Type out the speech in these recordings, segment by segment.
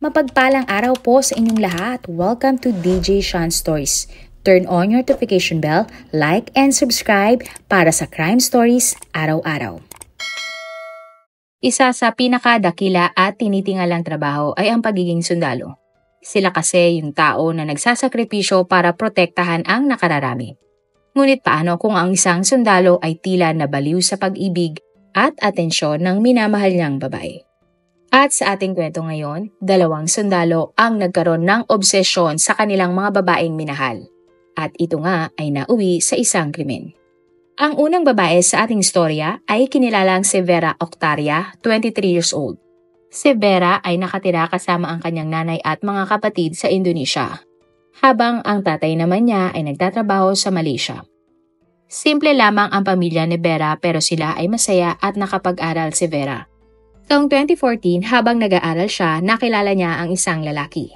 Mapagpalang araw po sa inyong lahat. Welcome to DJ Sean Stories. Turn on your notification bell, like and subscribe para sa crime stories araw-araw. Isa sa pinakadakila at tinitingalang trabaho ay ang pagiging sundalo. Sila kasi yung tao na nagsasakripisyo para protektahan ang nakararami. Ngunit paano kung ang isang sundalo ay tila nabaliw sa pag-ibig at atensyon ng minamahal niyang babae? At sa ating kwento ngayon, dalawang sundalo ang nagkaroon ng obsesyon sa kanilang mga babaeng minahal. At ito nga ay nauwi sa isang krimen. Ang unang babae sa ating istorya ay kinilalang si Vera Octaria, 23 years old. Si Vera ay nakatira kasama ang kanyang nanay at mga kapatid sa Indonesia, habang ang tatay naman niya ay nagtatrabaho sa Malaysia. Simple lamang ang pamilya ni Vera pero sila ay masaya at nakapag-aral si Vera. Taong 2014, habang nag-aaral siya, nakilala niya ang isang lalaki.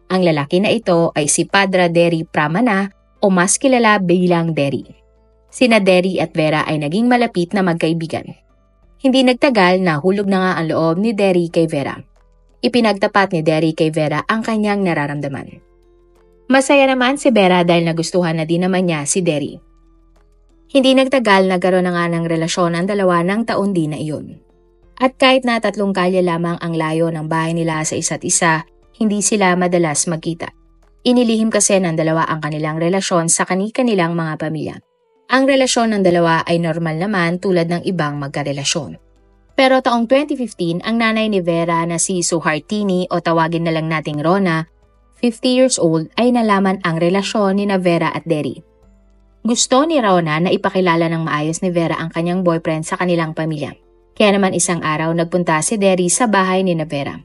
Ang lalaki na ito ay si Padre Derry Pramana o mas kilala bilang Derry. Sina Derry at Vera ay naging malapit na magkaibigan. Hindi nagtagal, nahulog na nga ang loob ni Derry kay Vera. Ipinagtapat ni Derry kay Vera ang kanyang nararamdaman. Masaya naman si Vera dahil nagustuhan na din naman niya si Derry. Hindi nagtagal, nagkaroon na nga ng relasyon ang dalawa ng taon din na iyon. At kahit na 3 kalye lamang ang layo ng bahay nila sa isa't isa, hindi sila madalas magkita. Inilihim kasi ng dalawa ang kanilang relasyon sa kani-kanilang mga pamilya. Ang relasyon ng dalawa ay normal naman tulad ng ibang magkarelasyon. Pero taong 2015, ang nanay ni Vera na si Suhartini o tawagin na lang nating Rona, 50 years old, ay nalaman ang relasyon ni Vera at Derry. Gusto ni Rona na ipakilala ng maayos ni Vera ang kanyang boyfriend sa kanilang pamilya. Kaya naman isang araw nagpunta si Derry sa bahay ni Vera.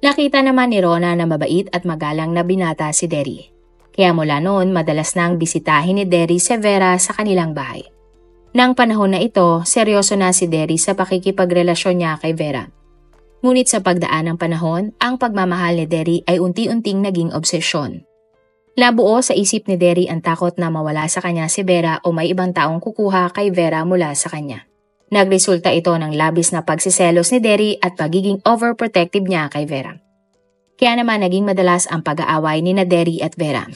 Nakita naman ni Rona na mabait at magalang na binata si Derry. Kaya mula noon madalas nang bisitahin ni Derry si Vera sa kanilang bahay. Nang panahon na ito, seryoso na si Derry sa pakikipagrelasyon niya kay Vera. Ngunit sa pagdaan ng panahon, ang pagmamahal ni Derry ay unti-unting naging obsesyon. Labuo sa isip ni Derry ang takot na mawala sa kanya si Vera o may ibang taong kukuha kay Vera mula sa kanya. Nagresulta ito ng labis na pagsiselos ni Derry at pagiging overprotective niya kay Vera. Kaya naman naging madalas ang pag-aaway ni Derry at Vera.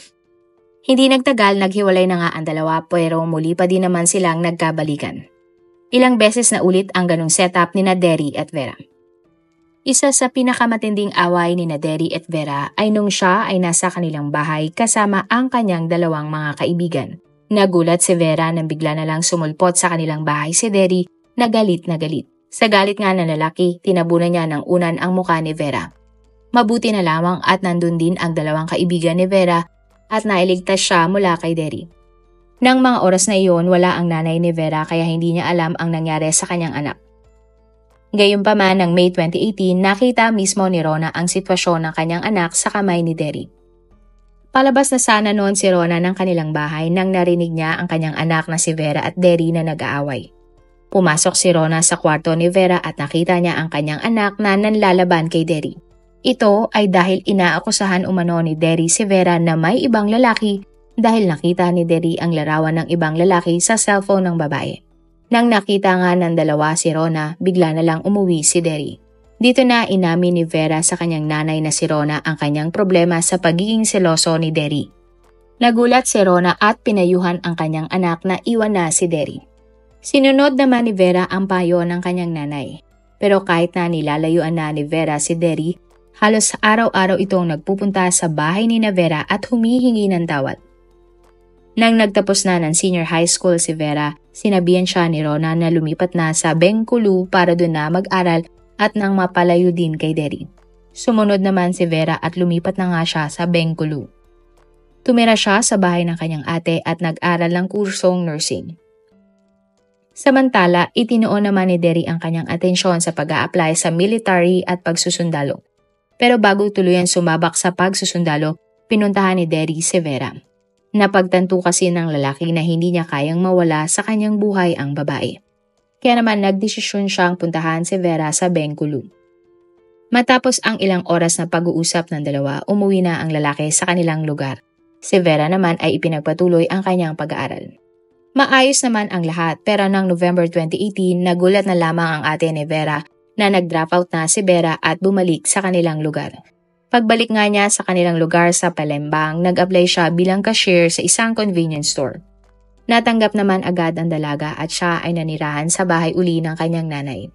Hindi nagtagal, naghiwalay na nga ang dalawa pero muli pa din naman silang nagkabalikan. Ilang beses na ulit ang ganong setup ni Derry at Vera. Isa sa pinakamatinding away ni Derry at Vera ay nung siya ay nasa kanilang bahay kasama ang kanyang dalawang mga kaibigan. Nagulat si Vera nang bigla na lang sumulpot sa kanilang bahay si Derry na galit na galit. Sa galit nga ng lalaki, tinabunan niya ng unan ang mukha ni Vera. Mabuti na lamang at nandun din ang dalawang kaibigan ni Vera at nailigtas siya mula kay Derry. Nang mga oras na iyon, wala ang nanay ni Vera kaya hindi niya alam ang nangyari sa kanyang anak. Gayunpaman, ng May 2018, nakita mismo ni Rona ang sitwasyon ng kanyang anak sa kamay ni Derry. Palabas na sana noon si Rona ng kanilang bahay nang narinig niya ang kanyang anak na si Vera at Derry na nag-aaway. Pumasok si Rona sa kwarto ni Vera at nakita niya ang kanyang anak na nanlalaban kay Derry. Ito ay dahil inaakusahan umano ni Derry si Vera na may ibang lalaki dahil nakita ni Derry ang larawan ng ibang lalaki sa cellphone ng babae. Nang nakita nga ng dalawa si Rona, bigla na lang umuwi si Derry. Dito na inamin ni Vera sa kanyang nanay na si Rona ang kanyang problema sa pagiging seloso ni Derry. Nagulat si Rona at pinayuhan ang kanyang anak na iwan na si Derry. Sinunod naman ni Vera ang payo ng kanyang nanay. Pero kahit na nilalayuan na ni Vera si Derry, halos araw-araw itong nagpupunta sa bahay ni Vera at humihingi ng tawad. Nang nagtapos na ng senior high school si Vera, sinabihan siya ni Rona na lumipat na sa Bengkulu para doon na mag-aral at nang mapalayo din kay Derry. Sumunod naman si Vera at lumipat na nga siya sa Bengkulu. Tumira siya sa bahay ng kanyang ate at nag-aral ng kursong nursing. Samantala, itinuon naman ni Derry ang kanyang atensyon sa pag-a-apply sa military at pagsusundalo. Pero bago tuluyan sumabak sa pagsusundalo, pinuntahan ni Derry si Vera. Napagtanto kasi ng lalaki na hindi niya kayang mawala sa kanyang buhay ang babae. Kaya naman nagdesisyon siyang puntahan si Vera sa Bengkulu. Matapos ang ilang oras na pag-uusap ng dalawa, umuwi na ang lalaki sa kanilang lugar. Si Vera naman ay ipinagpatuloy ang kanyang pag-aaral. Maayos naman ang lahat pero noong November 2018, nagulat na lamang ang ate ni Vera na nag-drop out na si Vera at bumalik sa kanilang lugar. Pagbalik nga niya sa kanilang lugar sa Palembang, nag-apply siya bilang cashier sa isang convenience store. Natanggap naman agad ang dalaga at siya ay nanirahan sa bahay uli ng kanyang nanay.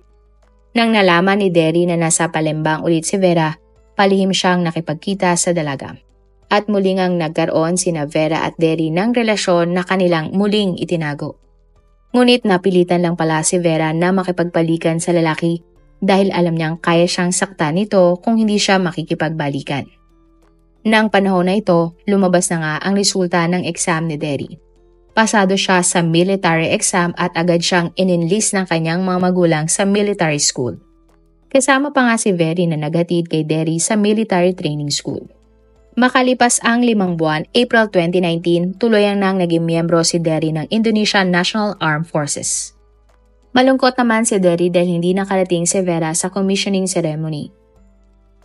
Nang nalaman ni Derry na nasa Palembang ulit si Vera, palihim siyang nakipagkita sa dalaga. At muling ang nagkaroon sina Vera at Derry ng relasyon na kanilang muling itinago. Ngunit napilitan lang pala si Vera na makipagpalikan sa lalaki dahil alam niyang kaya siyang saktan nito kung hindi siya makikipagbalikan. Nang panahon na ito, lumabas na nga ang resulta ng exam ni Derry. Pasado siya sa military exam at agad siyang in-enlist ng kanyang mga magulang sa military school. Kasama pa nga si Very na naghatid kay Derry sa military training school. Makalipas ang 5 buwan, April 2019, tuluyang nang naging miyembro si Derry ng Indonesian National Armed Forces. Malungkot naman si Derry dahil hindi nakarating si Vera sa commissioning ceremony.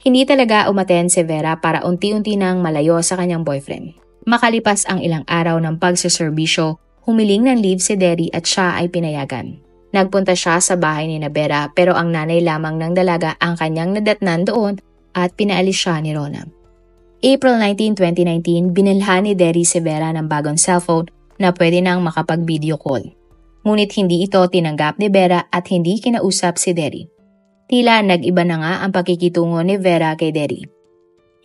Hindi talaga umattend si Vera para unti-unti nang malayo sa kanyang boyfriend. Makalipas ang ilang araw ng pagsaserbisyo, humiling ng leave si Derry at siya ay pinayagan. Nagpunta siya sa bahay ni Vera pero ang nanay lamang ng dalaga ang kanyang nadatnan doon at pinaalis siya ni Rona. April 19, 2019, binilhan ni Derry si Vera ng bagong cellphone na pwede nang makapag-video call. Ngunit hindi ito tinanggap ni Vera at hindi kinausap si Derry. Tila nag-iba na nga ang pakikitungo ni Vera kay Derry.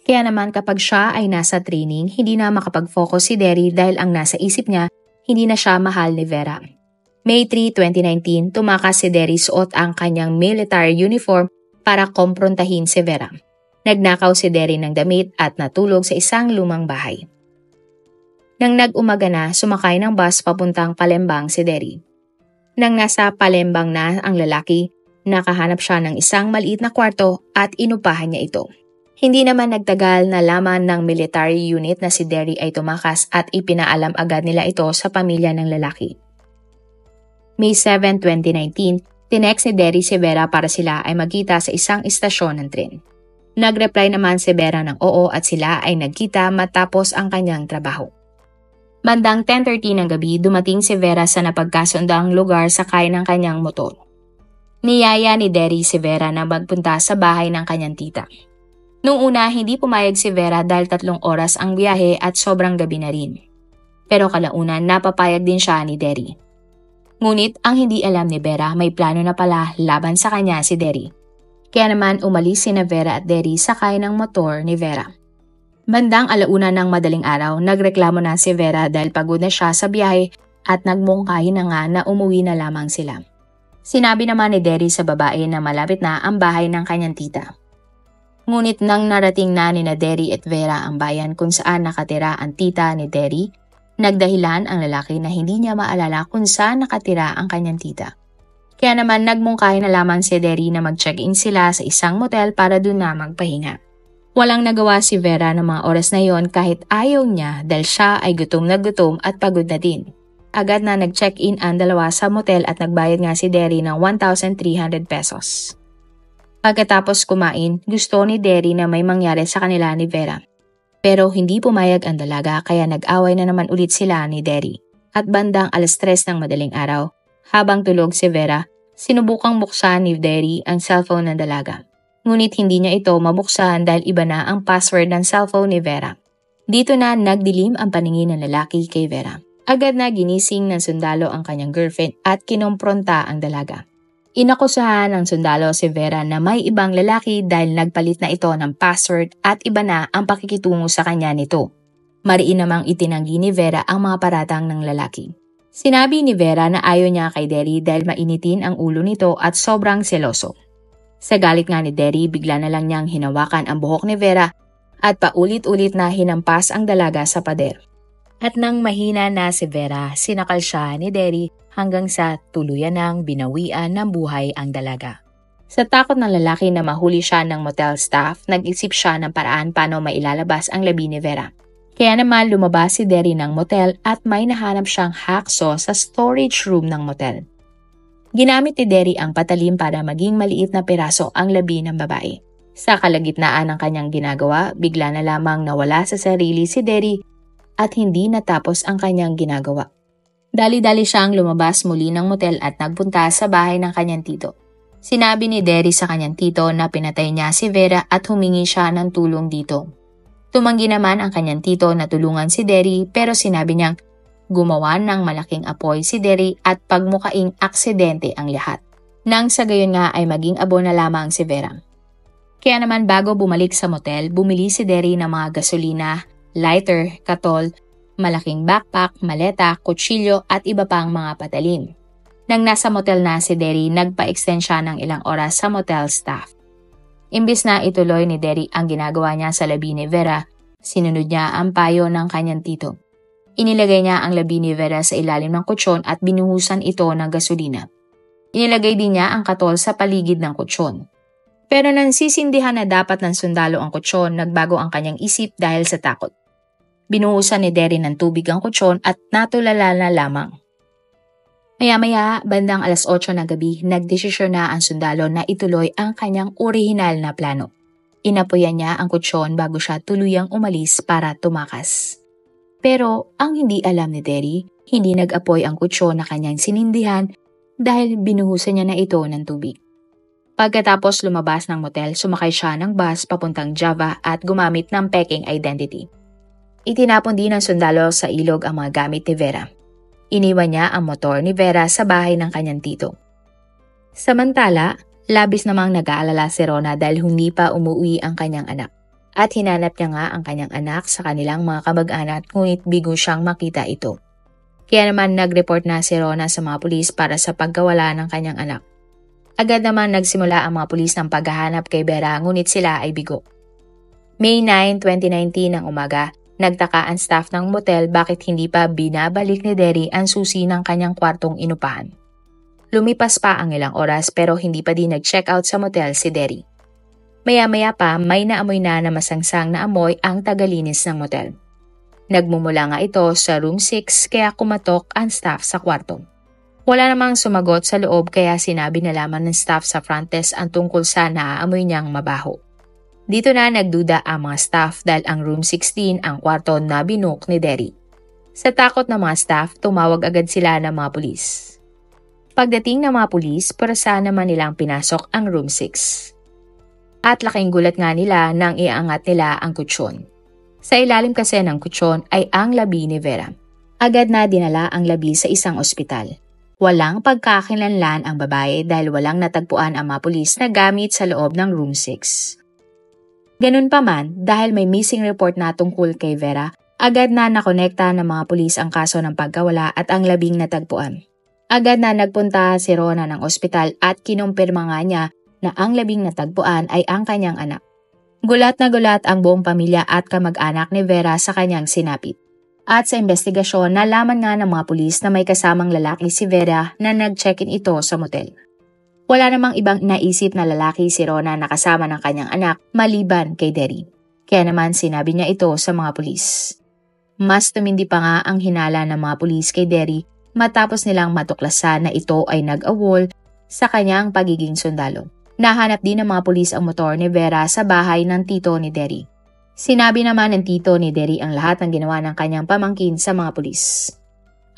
Kaya naman kapag siya ay nasa training, hindi na makapag-focus si Derry dahil ang nasa isip niya, hindi na siya mahal ni Vera. May 3, 2019, tumakas si Derry suot ang kanyang military uniform para komprontahin si Vera. Nagnakaw si Derry ng damit at natulog sa isang lumang bahay. Nang nag-umaga na, sumakay ng bus papuntang Palembang si Derry. Nang nasa Palembang na ang lalaki, nakahanap siya ng isang maliit na kwarto at inupahan niya ito. Hindi naman nagtagal na laman ng military unit na si Derry ay tumakas at ipinaalam agad nila ito sa pamilya ng lalaki. May 7, 2019, tinext ni Derry si Vera para sila ay magkita sa isang istasyon ng tren. Nag-reply naman si Vera ng oo at sila ay nagkita matapos ang kanyang trabaho. Bandang 10:30 ng gabi, dumating si Vera sa napagkasundaang lugar sakay ng kanyang motor. Niyaya ni Derry si Vera na magpunta sa bahay ng kanyang tita. Noong una, hindi pumayag si Vera dahil 3 oras ang biyahe at sobrang gabi na rin. Pero kalaunan, napapayag din siya ni Derry. Ngunit ang hindi alam ni Vera, may plano na pala laban sa kanya si Derry. Kaya naman umalis sina Vera at Derry sakay ng motor ni Vera. Bandang 1:00 ng madaling araw, nagreklamo na si Vera dahil pagod na siya sa biyahe at nagmungkahi na nga na umuwi na lamang sila. Sinabi naman ni Derry sa babae na malapit na ang bahay ng kanyang tita. Ngunit nang narating na ni Derry at Vera ang bayan kung saan nakatira ang tita ni Derry, nagdahilan ang lalaki na hindi niya maalala kung saan nakatira ang kanyang tita. Kaya naman nagmungkahi na lamang si Derry na mag-check-in sila sa isang motel para doon na magpahinga. Walang nagawa si Vera ng mga oras na yon kahit ayaw niya dahil siya ay gutom at pagod na din. Agad na nag-check-in ang dalawa sa motel at nagbayad nga si Derry ng 1,300 pesos. Pagkatapos kumain, gusto ni Derry na may mangyari sa kanila ni Vera. Pero hindi pumayag ang dalaga kaya nag-away na naman ulit sila ni Derry. At bandang 3:00 ng madaling araw, habang tulog si Vera, sinubukang buksan ni Derry ang cellphone ng dalaga. Ngunit hindi niya ito mabuksan dahil iba na ang password ng cellphone ni Vera. Dito na nagdilim ang paningin ng lalaki kay Vera. Agad na ginising ng sundalo ang kanyang girlfriend at kinompronta ang dalaga. Inakusahan ng sundalo si Vera na may ibang lalaki dahil nagpalit na ito ng password at iba na ang pakikitungo sa kanya nito. Mariin namang itinanggi ni Vera ang mga paratang ng lalaki. Sinabi ni Vera na ayaw niya kay Derry dahil mainitin ang ulo nito at sobrang seloso. Sa galit nga ni Derry, bigla na lang niyang hinawakan ang buhok ni Vera at paulit-ulit na hinampas ang dalaga sa pader. At nang mahina na si Vera, sinakal siya ni Derry hanggang sa tuluyan ng binawian ng buhay ang dalaga. Sa takot ng lalaki na mahuli siya ng motel staff, nag-isip siya ng paraan paano mailalabas ang labi ni Vera. Kaya naman lumabas si Derry ng motel at may nahanap siyang hacksaw sa storage room ng motel. Ginamit ni Derry ang patalim para maging maliit na piraso ang labi ng babae. Sa kalagitnaan ng kanyang ginagawa, bigla na lamang nawala sa sarili si Derry at hindi natapos ang kanyang ginagawa. Dali-dali siyang lumabas muli ng motel at nagpunta sa bahay ng kanyang tito. Sinabi ni Derry sa kanyang tito na pinatay niya si Vera at humingi siya ng tulong dito. Tumanggi naman ang kanyang tito na tulungan si Derry pero sinabi niyang gumawa ng malaking apoy si Derry at pagmukaing aksidente ang lahat. Nang sa gayon nga ay maging abo na lamang si Vera. Kaya naman bago bumalik sa motel, bumili si Derry ng mga gasolina, lighter, katol, malaking backpack, maleta, kutsilyo at iba pang mga patalim. Nang nasa motel na si Derry, nagpa-extend siya ng ilang oras sa motel staff. Imbis na ituloy ni Derry ang ginagawa niya sa labi ni Vera, sinunod niya ang payo ng kanyang tito. Inilagay niya ang labi ni Vera sa ilalim ng kutsyon at binuhusan ito ng gasolina. Inilagay din niya ang katol sa paligid ng kutsyon. Pero nang sisindihan na dapat ng sundalo ang kutsyon, nagbago ang kanyang isip dahil sa takot. Binuhusan ni Derry ng tubig ang kutsyon at natulala na lamang. Maya-maya, bandang 8:00 ng gabi, nagdesisyon na ang sundalo na ituloy ang kanyang orihinal na plano. Inapoyan niya ang kutsyon bago siya tuluyang umalis para tumakas. Pero ang hindi alam ni Derry, hindi nag-apoy ang kutsyon na kanyang sinindihan dahil binuhusan niya na ito ng tubig. Pagkatapos lumabas ng motel, sumakay siya ng bus papuntang Java at gumamit ng peking identity. Itinapon din ng sundalo sa ilog ang mga gamit ni Vera. Iniwan niya ang motor ni Vera sa bahay ng kanyang tito. Samantala, labis namang nag-aalala si Rona dahil hindi pa umuwi ang kanyang anak. At hinanap niya nga ang kanyang anak sa kanilang mga kamag-anak ngunit bigo siyang makita ito. Kaya naman nag-report na si Rona sa mga pulis para sa pagkawala ng kanyang anak. Agad naman nagsimula ang mga pulis ng paghahanap kay Vera ngunit sila ay bigo. May 9, 2019 ng umaga, nagtaka ang staff ng motel bakit hindi pa binabalik ni Derry ang susi ng kanyang kwartong inupahan. Lumipas pa ang ilang oras pero hindi pa din nag-check out sa motel si Derry. Maya-maya pa may naamoy na masangsang na amoy ang tagalinis ng motel. Nagmumula nga ito sa room 6 kaya kumatok ang staff sa kwarto. Wala namang sumagot sa loob kaya sinabi na lamang ng staff sa front desk ang tungkol sa naaamoy niyang mabaho. Dito na nagduda ang mga staff dahil ang room 16 ang kwarto na binook ni Derry. Sa takot ng mga staff, tumawag agad sila ng mga pulis. Pagdating ng mga pulis, parasan naman nilang pinasok ang room 6. At laking gulat nga nila nang iangat nila ang kutsyon. Sa ilalim kasi ng kutsyon ay ang labi ni Vera. Agad na dinala ang labi sa isang ospital. Walang pagkakilanlan ang babae dahil walang natagpuan ang mga pulis na gamit sa loob ng room 6. Ganun pa man, dahil may missing report na tungkol kay Vera, agad na nakonekta ng mga pulis ang kaso ng pagkawala at ang labing natagpuan. Agad na nagpunta si Rona ng ospital at kinumpirma nga niya na ang labing natagpuan ay ang kanyang anak. Gulat na gulat ang buong pamilya at kamag-anak ni Vera sa kanyang sinapit. At sa investigasyon, nalaman nga ng mga pulis na may kasamang lalaki si Vera na nag-check-in ito sa motel. Wala namang ibang naisip na lalaki si Rona na kasama ng kanyang anak maliban kay Derry. Kaya naman sinabi niya ito sa mga pulis. Mas tumindi pa nga ang hinala ng mga pulis kay Derry matapos nilang matuklasan na ito ay nag-awol sa kanyang pagiging sundalo. Nahanap din ng mga pulis ang motor ni Vera sa bahay ng tito ni Derry. Sinabi naman ng tito ni Derry ang lahat ng ginawa ng kanyang pamangkin sa mga pulis.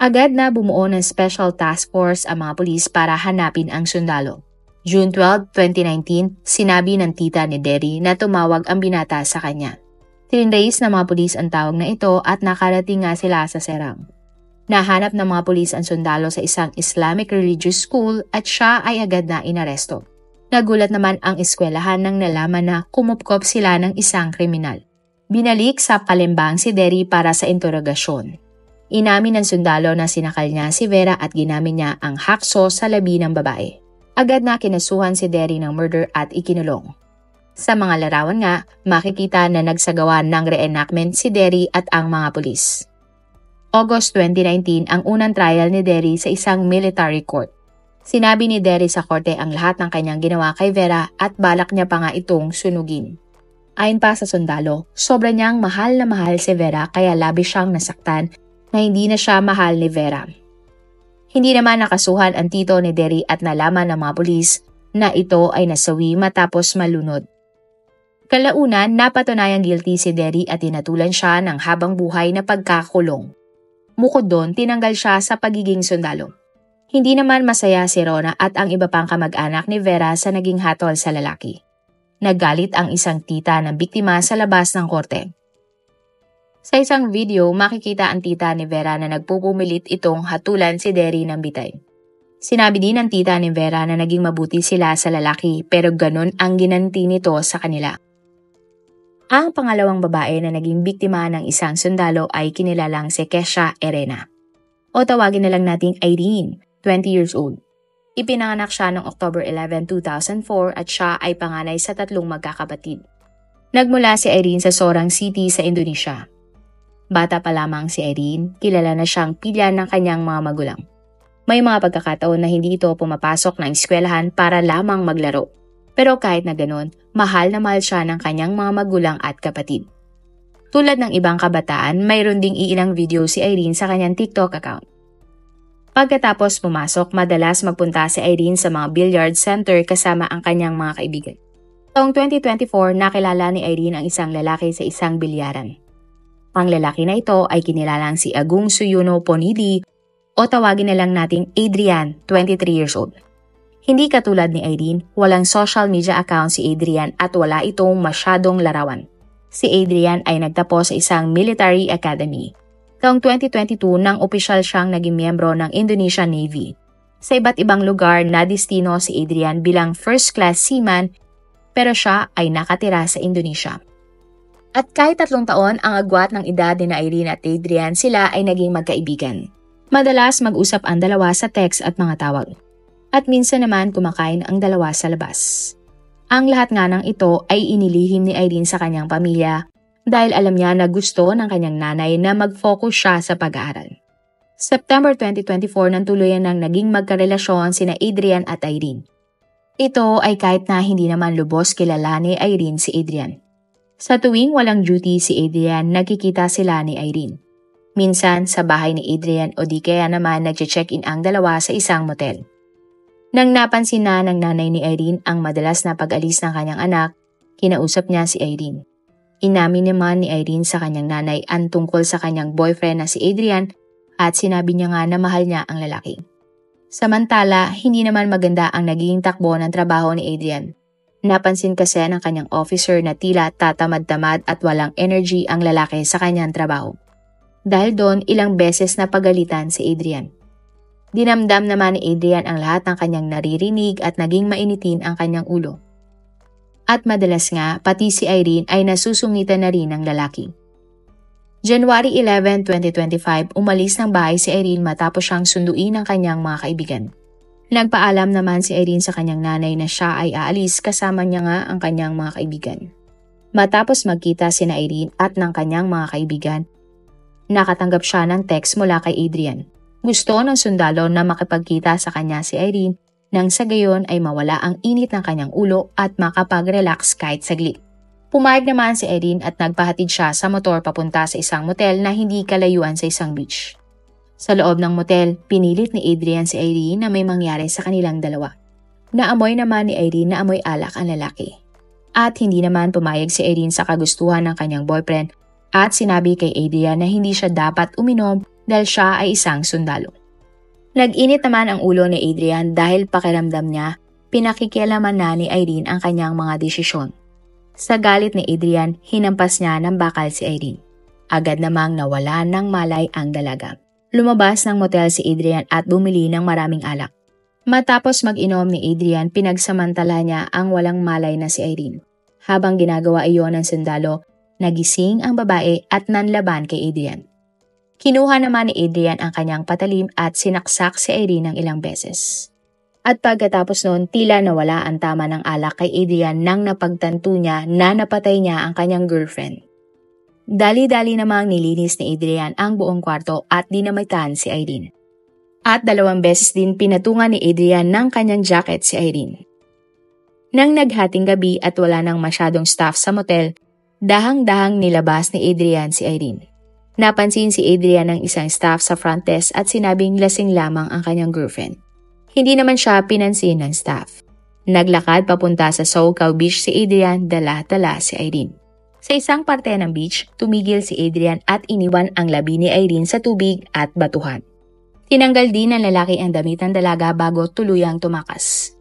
Agad na bumuo ng special task force ang mga pulis para hanapin ang sundalo. June 12, 2019, sinabi ng tita ni Derry na tumawag ang binata sa kanya. Tinrace ng mga pulis ang tawag na ito at nakarating nga sila sa Serang. Nahanap ng mga pulis ang sundalo sa isang Islamic religious school at siya ay agad na inaresto. Nagulat naman ang eskwelahan nang nalaman na kumupkop sila ng isang kriminal. Binalik sa Palembang si Derry para sa interogasyon. Inamin ng sundalo na sinakal niya si Vera at ginamit niya ang hakso sa labi ng babae. Agad na kinasuhan si Derry ng murder at ikinulong. Sa mga larawan nga, makikita na nagsagawa ng reenactment si Derry at ang mga pulis. August 2019 ang unang trial ni Derry sa isang military court. Sinabi ni Derry sa korte ang lahat ng kanyang ginawa kay Vera at balak niya pa nga itong sunugin. Ayon pa sa sundalo, sobra niyang mahal na mahal si Vera kaya labis siyang nasaktan na hindi na siya mahal ni Vera. Hindi naman nakasuhan ang tito ni Derry at nalaman ng mga pulis na ito ay nasawi matapos malunod. Kalaunan, napatunayang guilty si Derry at tinatulan siya ng habang buhay na pagkakulong. Bukod doon, tinanggal siya sa pagiging sundalo. Hindi naman masaya si Rona at ang iba pang kamag-anak ni Vera sa naging hatol sa lalaki. Naggalit ang isang tita ng biktima sa labas ng korte. Sa isang video, makikita ang tita ni Vera na nagpupumilit itong hatulan si Derry ng bitay. Sinabi din ng tita ni Vera na naging mabuti sila sa lalaki pero ganun ang ginanti nito sa kanila. Ang pangalawang babae na naging biktima ng isang sundalo ay kinilalang si Kesha Erena. O tawagin na lang nating Irene, 20 years old. Ipinanganak siya noong October 11, 2004 at siya ay panganay sa 3 magkakapatid. Nagmula si Irene sa Sorang City sa Indonesia. Bata pa lamang si Irene, kilala na siyang pilya ng kanyang mga magulang. May mga pagkakataon na hindi ito pumapasok ng eskwelahan para lamang maglaro. Pero kahit na ganoon, mahal na mahal siya ng kanyang mga magulang at kapatid. Tulad ng ibang kabataan, mayroon ding iilang video si Irene sa kanyang TikTok account. Pagkatapos pumasok, madalas magpunta si Irene sa mga billiard center kasama ang kanyang mga kaibigan. Taong 2024, nakilala ni Irene ang isang lalaki sa isang bilyaran. Ang lalaki na ito ay kinilalang si Agung Suyuno Ponidi o tawagin na lang nating Adrian, 23 years old. Hindi katulad ni Irene, walang social media account si Adrian at wala itong masyadong larawan. Si Adrian ay nagtapos sa isang military academy. Taong 2022 nang opisyal siyang naging miyembro ng Indonesian Navy. Sa iba't ibang lugar na destino si Adrian bilang first-class seaman pero siya ay nakatira sa Indonesia. At kahit 3 taon ang agwat ng edad ni Irene at Adrian, sila ay naging magkaibigan. Madalas mag-usap ang dalawa sa text at mga tawag. At minsan naman kumakain ang dalawa sa labas. Ang lahat nga ng ito ay inilihim ni Irene sa kanyang pamilya dahil alam niya na gusto ng kanyang nanay na mag-focus siya sa pag-aaral. September 2024 nang tuluyan ng naging magkarelasyon sina Adrian at Irene. Ito ay kahit na hindi naman lubos kilala ni Irene si Adrian. Sa tuwing walang duty si Adrian, nagkikita sila ni Irene. Minsan sa bahay ni Adrian o di kaya naman nag-check-in ang dalawa sa isang motel. Nang napansin na ng nanay ni Irene ang madalas na pag-alis ng kanyang anak, kinausap niya si Irene. Inamin naman ni Irene sa kanyang nanay ang tungkol sa kanyang boyfriend na si Adrian at sinabi niya nga na mahal niya ang lalaki. Samantala, hindi naman maganda ang naging takbo ng trabaho ni Adrian. Napansin kasi ng kanyang officer na tila tatamad-tamad at walang energy ang lalaki sa kanyang trabaho. Dahil doon, ilang beses na pagalitan si Adrian. Dinamdam naman ni Adrian ang lahat ng kanyang naririnig at naging mainitin ang kanyang ulo. At madalas nga, pati si Irene ay nasusungitan na rin ng lalaki. January 11, 2025, umalis ng bahay si Irene matapos siyang sunduin ng kanyang mga kaibigan. Nagpaalam naman si Irene sa kanyang nanay na siya ay aalis kasama niya nga ang kanyang mga kaibigan. Matapos magkita sina Irene at ng kanyang mga kaibigan, nakatanggap siya ng text mula kay Adrian. Gusto ng sundalo na makipagkita sa kanya si Irene nang sa gayon ay mawala ang init ng kanyang ulo at makapag-relax kahit saglit. Pumayag naman si Irene at nagpahatid siya sa motor papunta sa isang motel na hindi kalayuan sa isang beach. Sa loob ng motel, pinilit ni Adrian si Irene na may mangyari sa kanilang dalawa. Naamoy naman ni Irene na amoy alak ang lalaki. At hindi naman pumayag si Irene sa kagustuhan ng kanyang boyfriend at sinabi kay Adrian na hindi siya dapat uminom dahil siya ay isang sundalo. Nag-init naman ang ulo ni Adrian dahil pakiramdam niya pinakikialaman na ni Irene ang kanyang mga desisyon. Sa galit ni Adrian, hinampas niya ng bakal si Irene. Agad namang nawala ng malay ang dalaga. Lumabas ng motel si Adrian at bumili ng maraming alak. Matapos mag-inom ni Adrian, pinagsamantala niya ang walang malay na si Irene. Habang ginagawa iyon ng sundalo, nagising ang babae at nanlaban kay Adrian. Kinuha naman ni Adrian ang kanyang patalim at sinaksak si Irene ng ilang beses. At pagkatapos noon, tila nawala ang tama ng alak kay Adrian nang napagtanto niya na napatay niya ang kanyang girlfriend. Dali-dali namang nilinis ni Adrian ang buong kwarto at dinamitan si Irene. At 2 beses din pinatungan ni Adrian ng kanyang jacket si Irene. Nang naghating gabi at wala nang masyadong staff sa motel, dahang-dahang nilabas ni Adrian si Irene. Napansin si Adrian ng isang staff sa front desk at sinabing lasing lamang ang kanyang girlfriend. Hindi naman siya pinansin ng staff. Naglakad papunta sa Sogao Beach si Adrian, dala-dala si Irene. Sa isang parte ng beach, tumigil si Adrian at iniwan ang labi ni Irene sa tubig at batuhan. Tinanggal din ng lalaki ang damit ng dalaga bago tuluyang tumakas.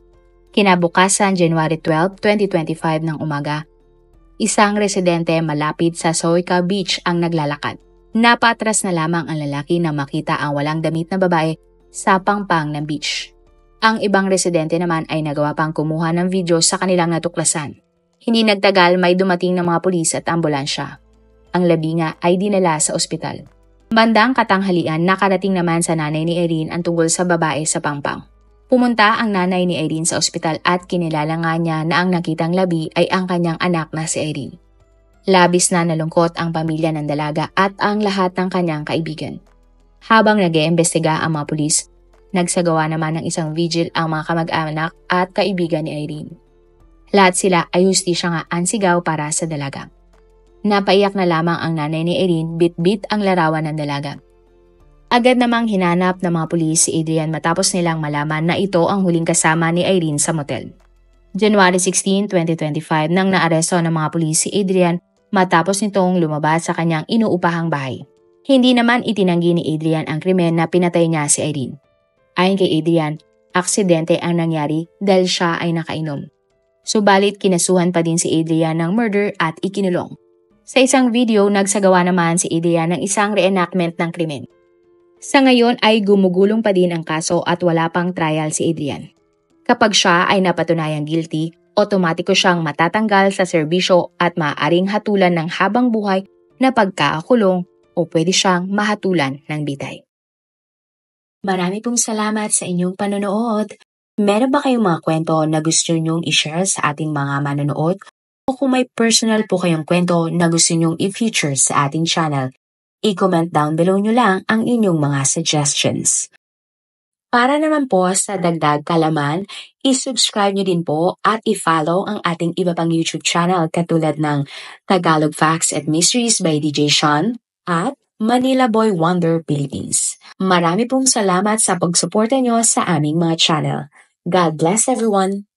Kinabukasan, January 12, 2025 ng umaga, isang residente malapit sa Soika Beach ang naglalakad. Napatras na lamang ang lalaki na makita ang walang damit na babae sa pangpang ng beach. Ang ibang residente naman ay nagawa pang kumuha ng video sa kanilang natuklasan. Hindi nagtagal may dumating ng mga pulis at ambulansya. Ang labinga ay dinala sa ospital. Bandang katanghalian, nakarating naman sa nanay ni Irene ang tungkol sa babae sa pangpang. Pumunta ang nanay ni Irene sa ospital at kinilala nga niya na ang nakitang labi ay ang kanyang anak na si Irene. Labis na nalungkot ang pamilya ng dalaga at ang lahat ng kanyang kaibigan. Habang nag-iimbestiga ang mga pulis, nagsagawa naman ng isang vigil ang mga kamag-anak at kaibigan ni Irene. Lahat sila ay hustisya nga ansigaw para sa dalaga. Napaiyak na lamang ang nanay ni Irene, bit-bit ang larawan ng dalaga. Agad namang hinanap ng mga pulis si Adrian matapos nilang malaman na ito ang huling kasama ni Irene sa motel. January 16, 2025 nang naaresto ng mga pulis si Adrian matapos nitong lumabas sa kanyang inuupahang bahay. Hindi naman itinanggi ni Adrian ang krimen na pinatay niya si Irene. Ayon kay Adrian, aksidente ang nangyari dahil siya ay nakainom. Subalit kinasuhan pa din si Adrian ng murder at ikinulong. Sa isang video, nagsagawa naman si Adrian ng isang reenactment ng krimen. Sa ngayon ay gumugulong pa din ang kaso at wala pang trial si Adrian. Kapag siya ay napatunayang guilty, otomatiko siyang matatanggal sa serbisyo at maaaring hatulan ng habang buhay na pagkakakulong o pwede siyang mahatulan ng bitay. Marami pong salamat sa inyong panonood. Meron ba kayong mga kwento na gusto nyong i-share sa ating mga manonood? O kung may personal po kayong kwento na gusto nyong i-feature sa ating channel, i-comment down below nyo lang ang inyong mga suggestions. Para naman po sa dagdag kalaman, i-subscribe nyo din po at i-follow ang ating iba pang YouTube channel katulad ng Tagalog Facts and Mysteries by DJ Sean at Manila Boy Wonder Philippines. Marami pong salamat sa pagsuporta nyo sa aming mga channel. God bless everyone!